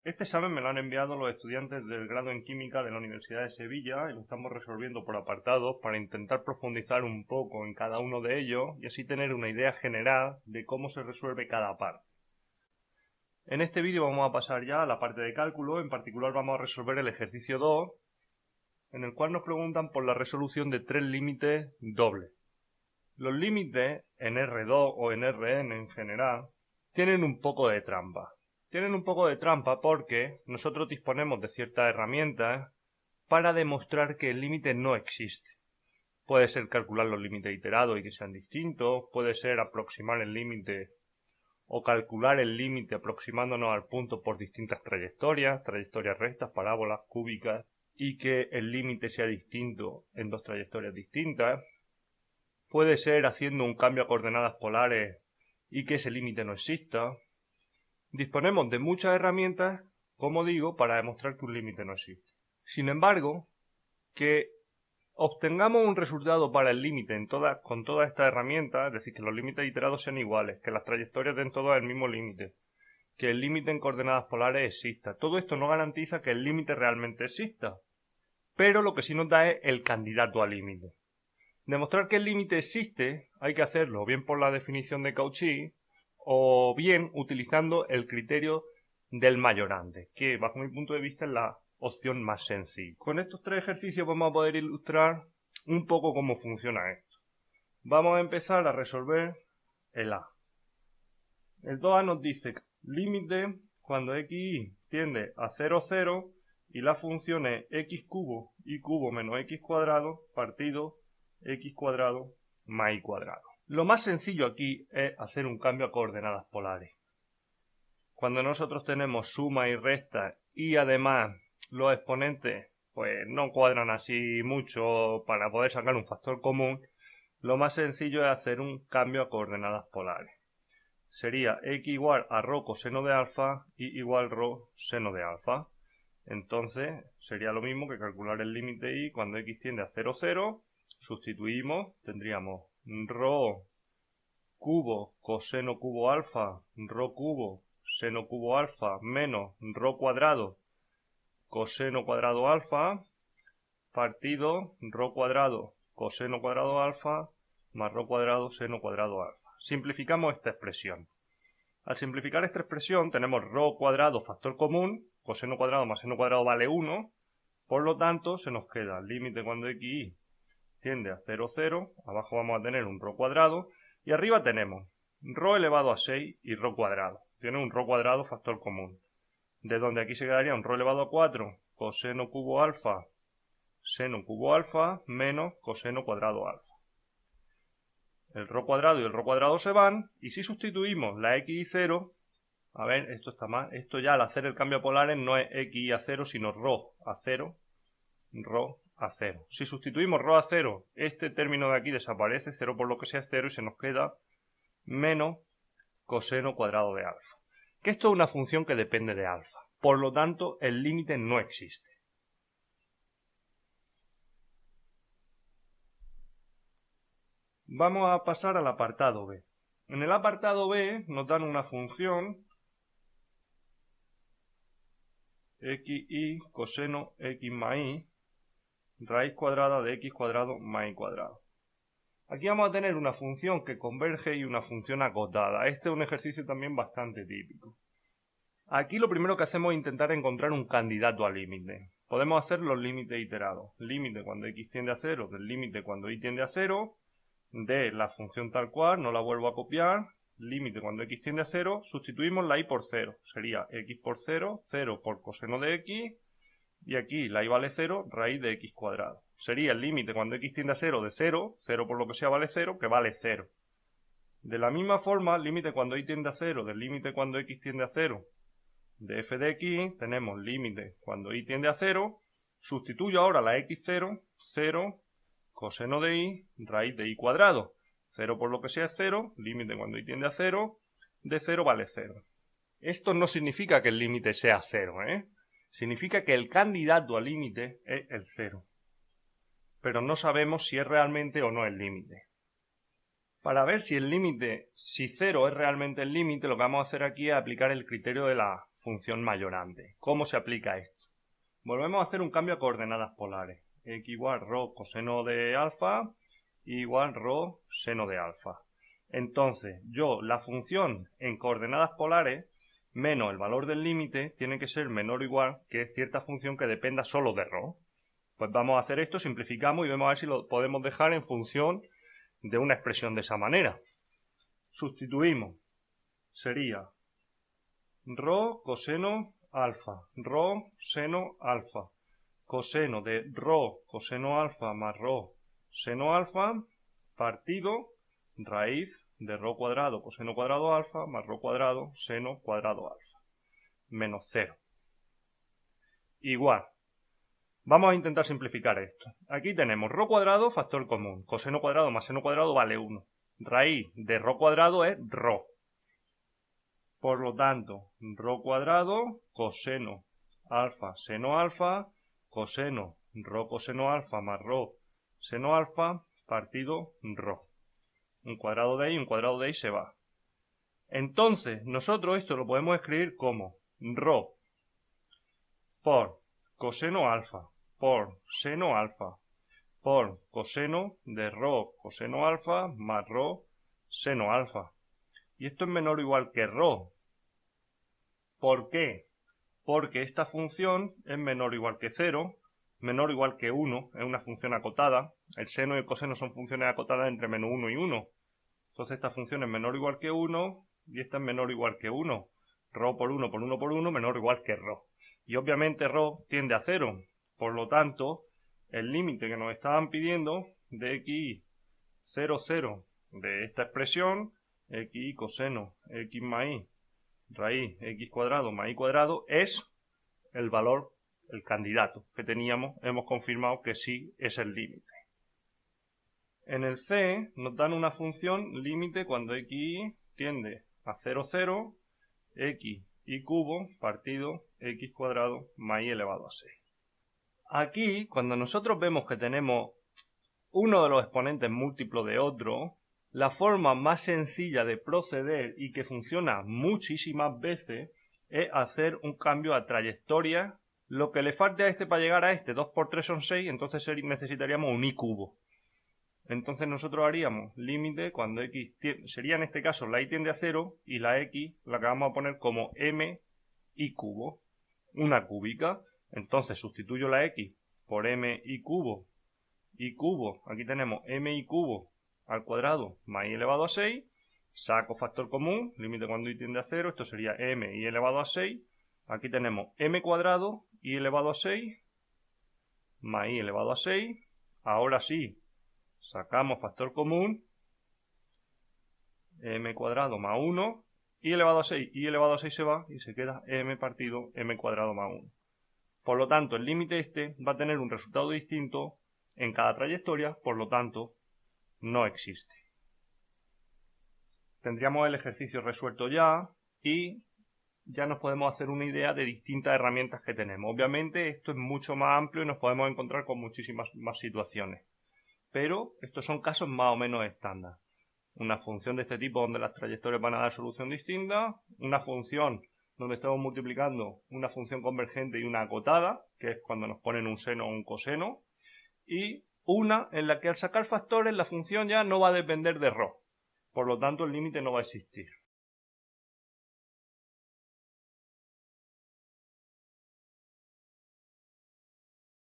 Este examen me lo han enviado los estudiantes del grado en Química de la Universidad de Sevilla y lo estamos resolviendo por apartados para intentar profundizar un poco en cada uno de ellos y así tener una idea general de cómo se resuelve cada parte. En este vídeo vamos a pasar ya a la parte de cálculo, en particular vamos a resolver el ejercicio 2, en el cual nos preguntan por la resolución de 3 límites dobles. Los límites en R2 o en Rn en general tienen un poco de trampa. Tienen un poco de trampa porque nosotros disponemos de ciertas herramientas para demostrar que el límite no existe. Puede ser calcular los límites iterados y que sean distintos, puede ser aproximar el límite o calcular el límite aproximándonos al punto por distintas trayectorias rectas, parábolas, cúbicas, y que el límite sea distinto en dos trayectorias distintas. Puede ser haciendo un cambio a coordenadas polares y que ese límite no exista. Disponemos de muchas herramientas, como digo, para demostrar que un límite no existe. Sin embargo, que obtengamos un resultado para el límite con todas estas herramientas, es decir, que los límites iterados sean iguales, que las trayectorias den todas el mismo límite, que el límite en coordenadas polares exista. Todo esto no garantiza que el límite realmente exista, pero lo que sí nos da es el candidato al límite. Demostrar que el límite existe hay que hacerlo bien por la definición de Cauchy o bien utilizando el criterio del mayorante, que bajo mi punto de vista es la opción más sencilla. Con estos tres ejercicios vamos a poder ilustrar un poco cómo funciona esto. Vamos a empezar a resolver el A. El 2A nos dice límite cuando x tiende a 0, 0 y la función es x cubo y cubo menos x cuadrado partido x cuadrado más y cuadrado. Lo más sencillo aquí es hacer un cambio a coordenadas polares. Cuando nosotros tenemos suma y resta y además los exponentes pues no cuadran así mucho para poder sacar un factor común, lo más sencillo es hacer un cambio a coordenadas polares. Sería x igual a rho coseno de alfa y igual rho seno de alfa. Entonces sería lo mismo que calcular el límite y cuando x tiende a 0, 0, sustituimos, tendríamos rho cubo coseno cubo alfa, rho cubo seno cubo alfa menos rho cuadrado coseno cuadrado alfa partido rho cuadrado coseno cuadrado alfa más rho cuadrado seno cuadrado alfa. Simplificamos esta expresión. Al simplificar esta expresión tenemos rho cuadrado factor común, coseno cuadrado más seno cuadrado vale 1, por lo tanto se nos queda el límite cuando x tiende a 0, 0, abajo vamos a tener un rho cuadrado y arriba tenemos rho elevado a 6 y rho cuadrado. Tiene un rho cuadrado factor común. De donde aquí se quedaría un rho elevado a 4 coseno cubo alfa seno cubo alfa menos coseno cuadrado alfa. El rho cuadrado y el rho cuadrado se van y si sustituimos la x y 0, a ver, esto está mal, esto ya al hacer el cambio a polares no es x a 0 sino rho a 0, rho a 0. Si sustituimos rho a 0, este término de aquí desaparece, 0 por lo que sea es 0 y se nos queda menos coseno cuadrado de alfa. Que esto es una función que depende de alfa, por lo tanto el límite no existe. Vamos a pasar al apartado B. En el apartado B nos dan una función xy coseno x más y raíz cuadrada de x cuadrado más y cuadrado. Aquí vamos a tener una función que converge y una función acotada. Este es un ejercicio también bastante típico. Aquí lo primero que hacemos es intentar encontrar un candidato al límite. Podemos hacer los límites iterados. Límite cuando x tiende a 0 del límite cuando y tiende a 0 de la función tal cual, no la vuelvo a copiar. Límite cuando x tiende a 0, sustituimos la y por 0. Sería x por 0, 0 por coseno de x. Y aquí la y vale 0, raíz de x cuadrado. Sería el límite cuando x tiende a 0 de 0, 0 por lo que sea vale 0, que vale 0. De la misma forma, límite cuando y tiende a 0 del límite cuando x tiende a 0 de f de x, tenemos límite cuando y tiende a 0, sustituyo ahora la x0, 0, coseno de y, raíz de y cuadrado. 0 por lo que sea es 0, límite cuando y tiende a 0, de 0 vale 0. Esto no significa que el límite sea 0, Significa que el candidato al límite es el 0. Pero no sabemos si es realmente o no el límite. Para ver si el límite, si 0 es realmente el límite, lo que vamos a hacer aquí es aplicar el criterio de la función mayorante. ¿Cómo se aplica esto? Volvemos a hacer un cambio a coordenadas polares. X igual rho coseno de alfa igual rho seno de alfa. Entonces, la función en coordenadas polares menos el valor del límite tiene que ser menor o igual que cierta función que dependa solo de rho. Pues vamos a hacer esto, simplificamos y vemos a ver si lo podemos dejar en función de una expresión de esa manera. Sustituimos. Sería rho coseno alfa, rho seno alfa, coseno de rho coseno alfa más rho seno alfa, partido raíz de rho cuadrado coseno cuadrado alfa más rho cuadrado seno cuadrado alfa, menos 0. Igual. Vamos a intentar simplificar esto. Aquí tenemos rho cuadrado, factor común. Coseno cuadrado más seno cuadrado vale 1. Raíz de rho cuadrado es rho. Por lo tanto, rho cuadrado, coseno alfa, seno alfa, coseno rho coseno alfa más rho seno alfa, partido rho. Un cuadrado de ahí, un cuadrado de ahí se va. Entonces, nosotros esto lo podemos escribir como rho por coseno alfa por seno alfa por coseno de rho coseno alfa más rho seno alfa. Y esto es menor o igual que rho. ¿Por qué? Porque esta función es menor o igual que 0, menor o igual que 1, es una función acotada. El seno y el coseno son funciones acotadas entre menos 1 y 1. Entonces esta función es menor o igual que 1 y esta es menor o igual que 1. Rho por 1 por 1 por 1 menor o igual que rho. Y obviamente rho tiende a 0. Por lo tanto, el límite que nos estaban pidiendo de x 0, 0 de esta expresión, x coseno x más y raíz x cuadrado más y cuadrado, es el valor, el candidato que teníamos. Hemos confirmado que sí es el límite. En el C nos dan una función límite cuando x tiende a 0, 0, x y cubo partido x cuadrado más y elevado a 6. Aquí, cuando nosotros vemos que tenemos uno de los exponentes múltiplo de otro, la forma más sencilla de proceder y que funciona muchísimas veces es hacer un cambio a trayectoria. Lo que le falte a este para llegar a este, 2 por 3 son 6, entonces necesitaríamos un y cubo. Entonces nosotros haríamos límite cuando x sería en este caso la y tiende a 0 y la x la que vamos a poner como m y cubo, una cúbica. Entonces sustituyo la x por m y cubo, aquí tenemos m y cubo al cuadrado más y elevado a 6, saco factor común, límite cuando y tiende a 0, esto sería m y elevado a 6, aquí tenemos m cuadrado y elevado a 6 más y elevado a 6, ahora sí, sacamos factor común, m cuadrado más 1 y elevado a 6, y elevado a 6 se va y se queda m partido m cuadrado más 1. Por lo tanto, el límite este va a tener un resultado distinto en cada trayectoria, por lo tanto, no existe. Tendríamos el ejercicio resuelto ya y ya nos podemos hacer una idea de distintas herramientas que tenemos. Obviamente esto es mucho más amplio y nos podemos encontrar con muchísimas más situaciones. Pero estos son casos más o menos estándar. Una función de este tipo donde las trayectorias van a dar solución distinta, una función donde estamos multiplicando una función convergente y una acotada, que es cuando nos ponen un seno o un coseno, y una en la que al sacar factores la función ya no va a depender de rho. Por lo tanto, el límite no va a existir.